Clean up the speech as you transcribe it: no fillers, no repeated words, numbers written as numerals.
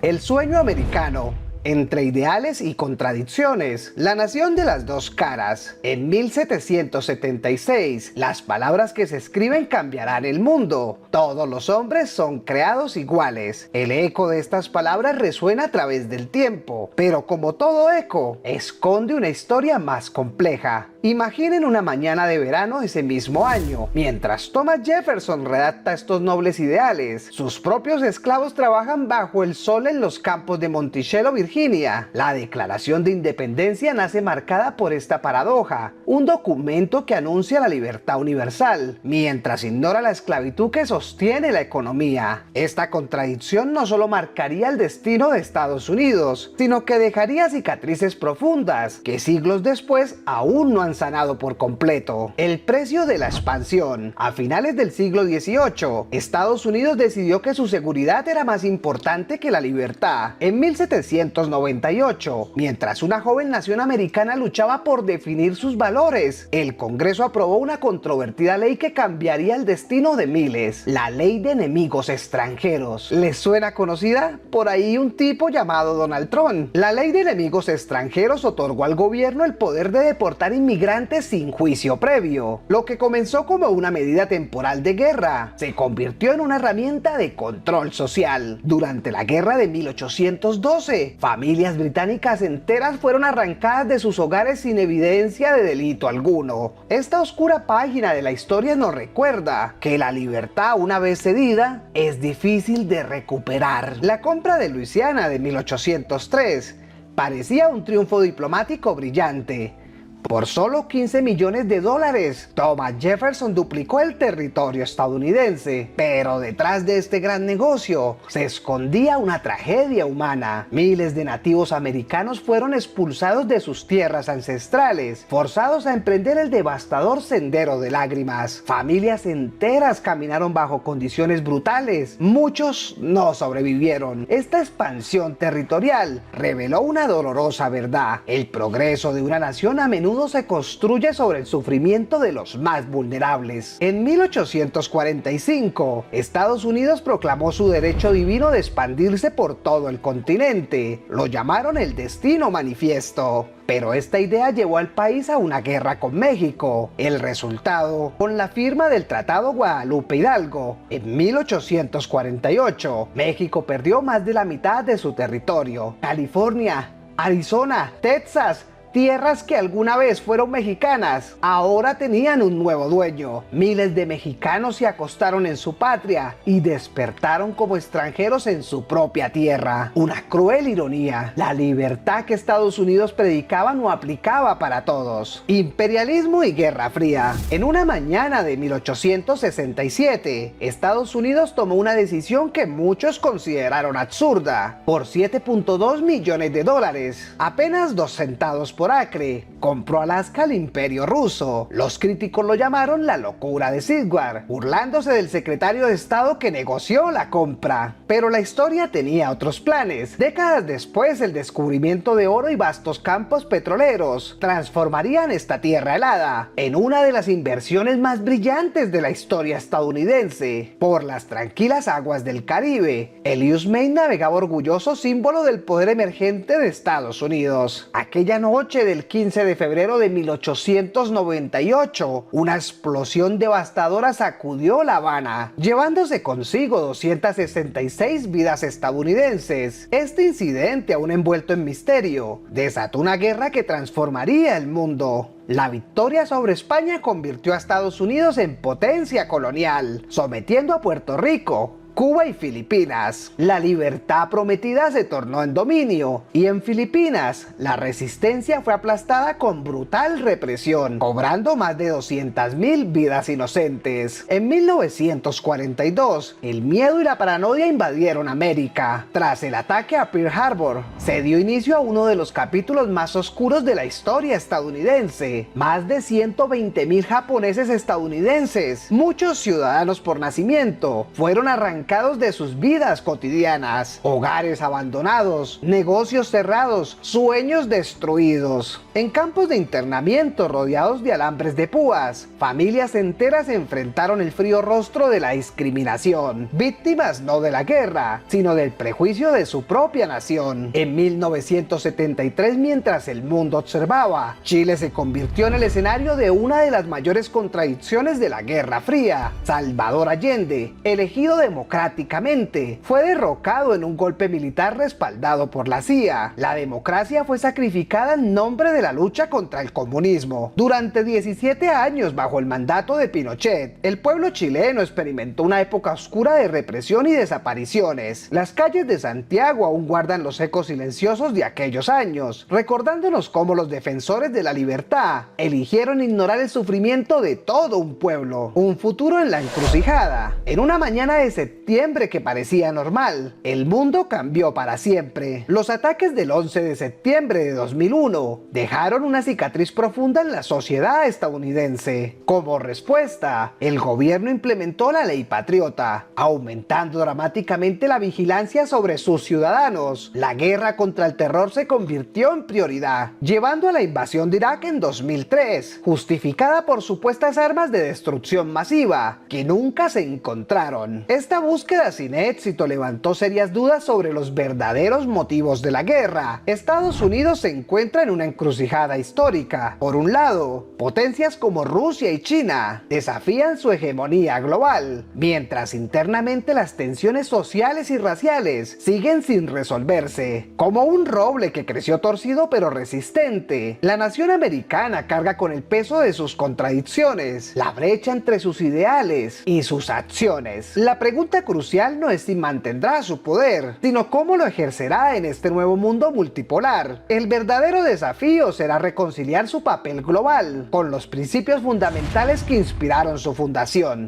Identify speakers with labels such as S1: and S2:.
S1: El sueño americano. Entre ideales y contradicciones, la nación de las dos caras. En 1776, las palabras que se escriben cambiarán el mundo. Todos los hombres son creados iguales. El eco de estas palabras resuena a través del tiempo, pero como todo eco, esconde una historia más compleja. Imaginen una mañana de verano ese mismo año, mientras Thomas Jefferson redacta estos nobles ideales, sus propios esclavos trabajan bajo el sol en los campos de Monticello, Virginia. La Declaración de Independencia nace marcada por esta paradoja, un documento que anuncia la libertad universal, mientras ignora la esclavitud que sostiene la economía. Esta contradicción no solo marcaría el destino de Estados Unidos, sino que dejaría cicatrices profundas que siglos después aún no han sanado por completo. El precio de la expansión. A finales del siglo XVIII, Estados Unidos decidió que su seguridad era más importante que la libertad. En 1798, mientras una joven nación americana luchaba por definir sus valores, el Congreso aprobó una controvertida ley que cambiaría el destino de miles, la Ley de Enemigos Extranjeros. ¿Les suena conocida? Por ahí un tipo llamado Donald Trump. La Ley de Enemigos Extranjeros otorgó al gobierno el poder de deportar inmigrantes sin juicio previo. Lo que comenzó como una medida temporal de guerra se convirtió en una herramienta de control social. Durante la guerra de 1812, familias británicas enteras fueron arrancadas de sus hogares sin evidencia de delito alguno. Esta oscura página de la historia nos recuerda que la libertad, una vez cedida, es difícil de recuperar. La compra de Luisiana de 1803 parecía un triunfo diplomático brillante. Por solo $15 millones, Thomas Jefferson duplicó el territorio estadounidense. Pero detrás de este gran negocio se escondía una tragedia humana. Miles de nativos americanos fueron expulsados de sus tierras ancestrales, forzados a emprender el devastador sendero de lágrimas. Familias enteras caminaron bajo condiciones brutales. Muchos no sobrevivieron. Esta expansión territorial reveló una dolorosa verdad. El progreso de una nación a menudo se construye sobre el sufrimiento de los más vulnerables. En 1845, Estados Unidos proclamó su derecho divino de expandirse por todo el continente. Lo llamaron el Destino Manifiesto. Pero esta idea llevó al país a una guerra con México. El resultado, con la firma del Tratado Guadalupe Hidalgo, en 1848, México perdió más de la mitad de su territorio. California, Arizona, Texas, tierras que alguna vez fueron mexicanas, ahora tenían un nuevo dueño. Miles de mexicanos se acostaron en su patria y despertaron como extranjeros en su propia tierra. Una cruel ironía. La libertad que Estados Unidos predicaba no aplicaba para todos. Imperialismo y Guerra Fría. En una mañana de 1867, Estados Unidos tomó una decisión que muchos consideraron absurda. Por $7.2 millones, apenas 2 centavos por acre, compró Alaska al Imperio Ruso. Los críticos lo llamaron la locura de Seward, burlándose del secretario de Estado que negoció la compra. Pero la historia tenía otros planes. Décadas después, el descubrimiento de oro y vastos campos petroleros transformarían esta tierra helada en una de las inversiones más brillantes de la historia estadounidense. Por las tranquilas aguas del Caribe, el US Maine navegaba orgulloso, símbolo del poder emergente de Estados Unidos. Aquella noche del 15 de febrero de 1898, una explosión devastadora sacudió La Habana, llevándose consigo 266 vidas estadounidenses. Este incidente, aún envuelto en misterio, desató una guerra que transformaría el mundo. La victoria sobre España convirtió a Estados Unidos en potencia colonial, sometiendo a Puerto Rico, Cuba y Filipinas. La libertad prometida se tornó en dominio, y en Filipinas la resistencia fue aplastada con brutal represión, cobrando más de 200,000 vidas inocentes. En 1942, el miedo y la paranoia invadieron América. Tras el ataque a Pearl Harbor, se dio inicio a uno de los capítulos más oscuros de la historia estadounidense. Más de 120,000 japoneses estadounidenses, muchos ciudadanos por nacimiento, fueron arrancados arrancados de sus vidas cotidianas, hogares abandonados, negocios cerrados, sueños destruidos. En campos de internamiento rodeados de alambres de púas, familias enteras enfrentaron el frío rostro de la discriminación, víctimas no de la guerra, sino del prejuicio de su propia nación. En 1973, mientras el mundo observaba, Chile se convirtió en el escenario de una de las mayores contradicciones de la Guerra Fría. Salvador Allende, elegido democráticamente, fue derrocado en un golpe militar respaldado por la CIA. La democracia fue sacrificada en nombre de la lucha contra el comunismo. Durante 17 años bajo el mandato de Pinochet, el pueblo chileno experimentó una época oscura de represión y desapariciones. Las calles de Santiago aún guardan los ecos silenciosos de aquellos años, recordándonos cómo los defensores de la libertad eligieron ignorar el sufrimiento de todo un pueblo. Un futuro en la encrucijada. En una mañana de septiembre que parecía normal, el mundo cambió para siempre. Los ataques del 11 de septiembre de 2001 dejaron una cicatriz profunda en la sociedad estadounidense. Como respuesta, el gobierno implementó la Ley Patriota, aumentando dramáticamente la vigilancia sobre sus ciudadanos. La guerra contra el terror se convirtió en prioridad, llevando a la invasión de Irak en 2003, justificada por supuestas armas de destrucción masiva que nunca se encontraron. Esta búsqueda sin éxito levantó serias dudas sobre los verdaderos motivos de la guerra. Estados Unidos se encuentra en una encrucijada histórica. Por un lado, potencias como Rusia y China desafían su hegemonía global, mientras internamente las tensiones sociales y raciales siguen sin resolverse. Como un roble que creció torcido pero resistente, la nación americana carga con el peso de sus contradicciones, la brecha entre sus ideales y sus acciones. La pregunta crucial no es si mantendrá su poder, sino cómo lo ejercerá en este nuevo mundo multipolar. El verdadero desafío será reconciliar su papel global con los principios fundamentales que inspiraron su fundación.